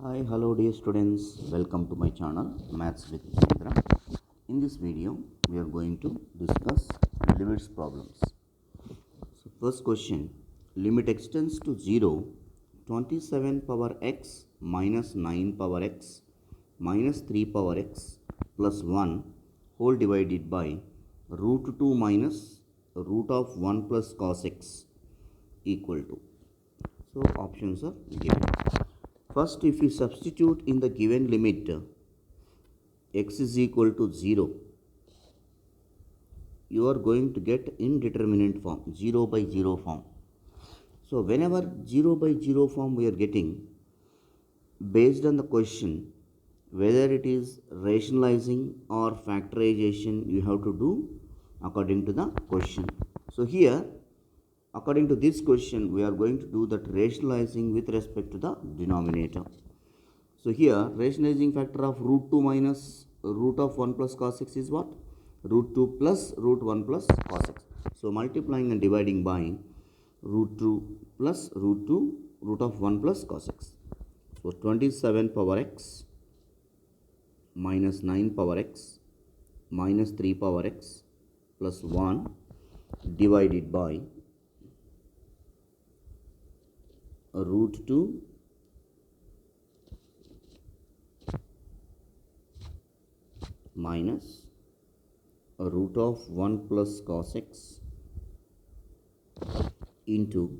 Hi, hello dear students, welcome to my channel Maths with Chandra. In this video, we are going to discuss limits problems. So first question, limit extends to 0, 27 power x minus 9 power x minus 3 power x plus 1 whole divided by root 2 minus root of 1 plus cos x equal to. So options are given. First, if we substitute in the given limit x is equal to 0, you are going to get indeterminate form, 0 by 0 form. So whenever 0 by 0 form we are getting, based on the question, whether it is rationalizing or factorization, you have to do according to the question. So here, according to this question, we are going to do that rationalizing with respect to the denominator. So here, rationalizing factor of root 2 minus root of 1 plus cos x is what? Root 2 plus root 1 plus cos x. So multiplying and dividing by root 2 plus root 2 root of 1 plus cos x. So 27 power x minus 9 power x minus 3 power x plus 1 divided by root 2 minus root of 1 plus cos x into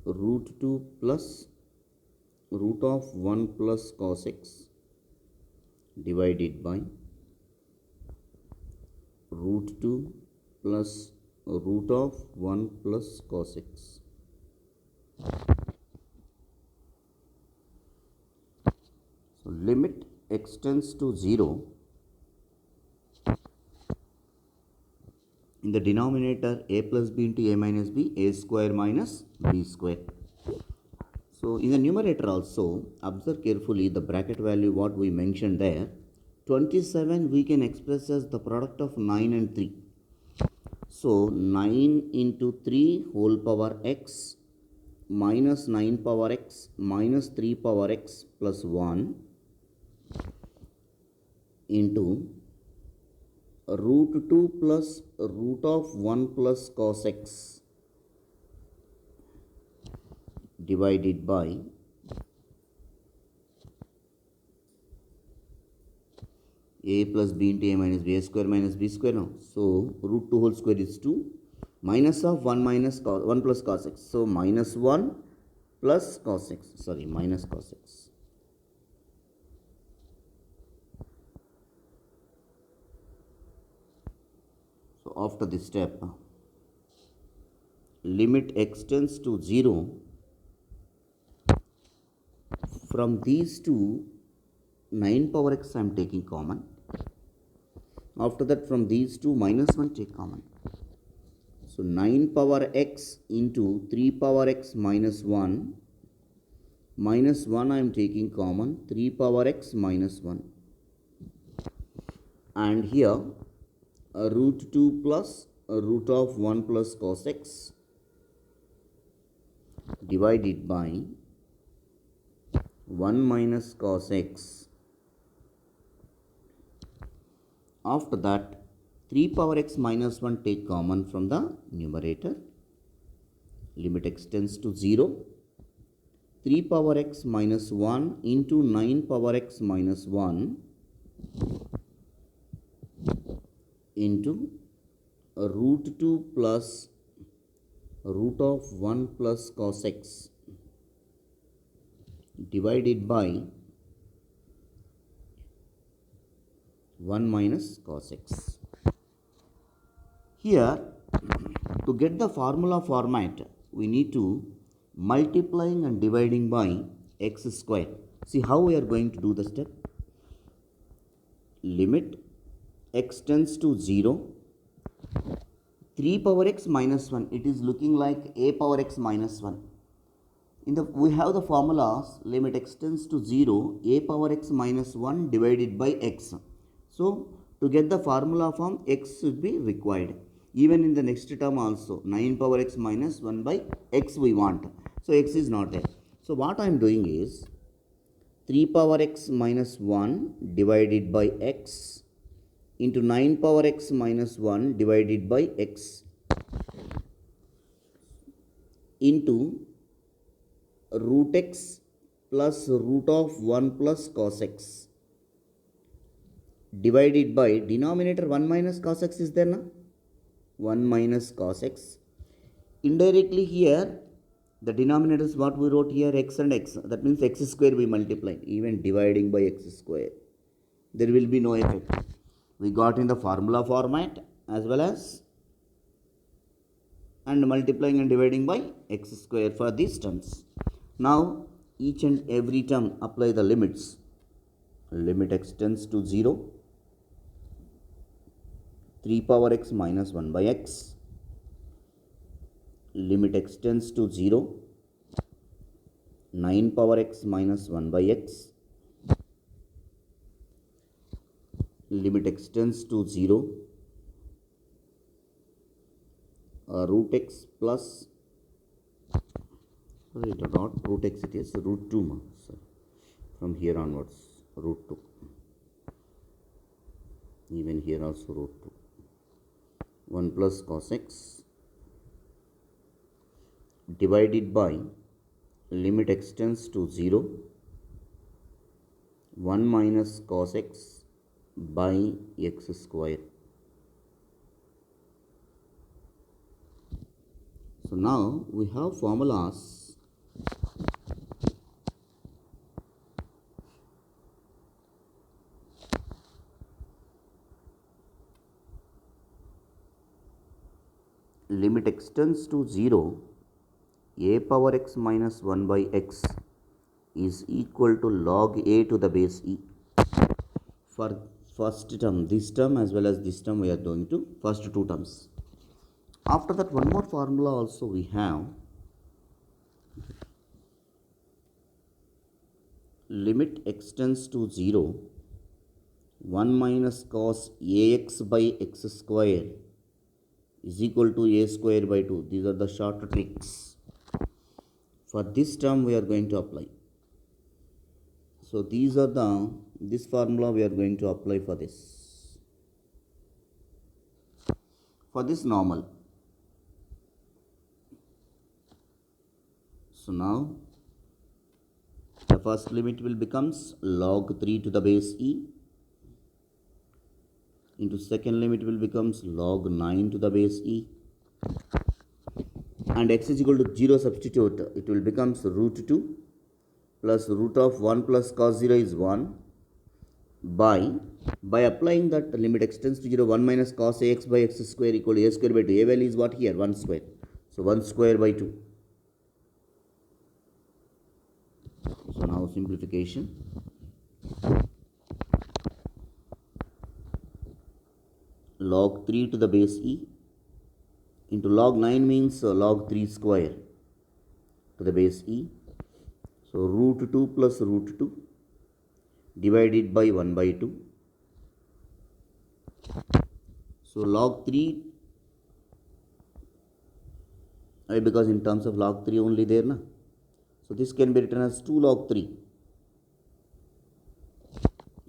root 2 plus root of 1 plus cos x divided by root 2 plus root of 1 plus cos x. So limit extends to 0. In the denominator, a plus b into a minus b, a square minus b square. So in the numerator also, observe carefully the bracket value what we mentioned there. 27 we can express as the product of 9 and 3. So 9 into 3 whole power x minus 9 power x minus 3 power x plus 1 into root 2 plus root of 1 plus cos x divided by a plus b into a minus b, a square minus b square now. So root 2 whole square is 2 minus of 1 minus 1 plus cos x. So minus 1 plus cos x, sorry, minus cos x. So after this step, limit extends to 0. From these two, 9 power x I am taking common. After that, from these two, minus 1 take common. So 9 power x into 3 power x minus 1. Minus 1 I am taking common. 3 power x minus 1. And here, root 2 plus root of 1 plus cos x divided by 1 minus cos x. After that, 3 power x minus 1 take common from the numerator. Limit extends to 0. 3 power x minus 1 into 9 power x minus 1 into root 2 plus root of 1 plus cos x divided by 1 minus cos x. Here, to get the formula format, we need to multiplying and dividing by x square. See how we are going to do the step. Limit extends to 0. 3 power x minus 1, it is looking like a power x minus 1. We have the formulas, limit extends to 0, a power x minus 1 divided by x. So to get the formula form, x should be required. Even in the next term also, 9 power x minus 1 by x we want. So x is not there. So what I am doing is, 3 power x minus 1 divided by x into 9 power x minus 1 divided by x into root x plus root of 1 plus cos x divided by denominator 1 minus cos x is there, na? 1 minus cos x. Indirectly here the denominator is what we wrote here, x and x. That means x square we multiply, even dividing by x square. There will be no effect. We got in the formula format as well as and multiplying and dividing by x square for these terms. Now each and every term apply the limits. Limit x tends to 0, 3 power x minus 1 by x. Limit x tends to 0, 9 power x minus 1 by x. Limit x tends to 0, root x plus, not root x, it is root 2, so from here onwards root 2, even here also root 2, 1 plus cos x divided by limit x tends to 0, 1 minus cos x by x square. So now we have formulas. Limit x tends to 0, a power x minus 1 by x is equal to log a to the base e. For first term, this term as well as this term, we are going to first two terms. After that, one more formula also we have. Limit x tends to 0, 1 minus cos ax by x square is equal to a square by 2. These are the short tricks. For this term we are going to apply. So these are this formula we are going to apply for this. For this normal. So now the first limit will becomes log 3 to the base e, into second limit will becomes log 9 to the base e, and x is equal to 0 substitute, it will becomes root 2 plus root of 1 plus cos 0 is 1 by applying that limit x tends to 0, 1 minus cos ax by x square equal to a square by 2. A value is what here? 1 square. So 1 square by 2. So now simplification. Log 3 to the base e into log 9 means log 3 square to the base e. So root 2 plus root 2 divided by 1 by 2. So log 3, because in terms of log 3 only there, na? So this can be written as 2 log 3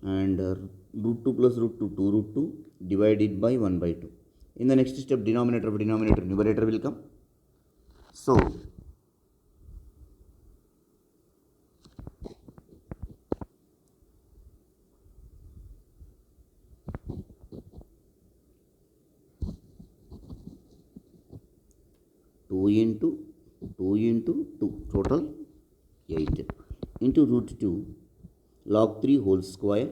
and root 2 plus root 2, 2 root 2 divided by 1 by 2. In the next step, denominator of denominator, numerator will come. So two into 2 total 8 into root 2 log 3 whole square.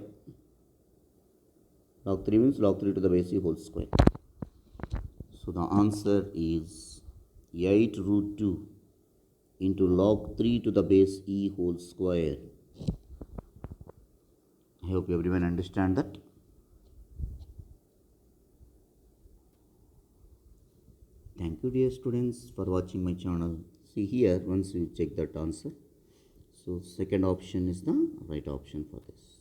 Log 3 means log 3 to the base e whole square. So the answer is 8 root 2 into log 3 to the base e whole square. I hope everyone understand that. Thank you dear students for watching my channel. See here, once you check that answer, so second option is the right option for this.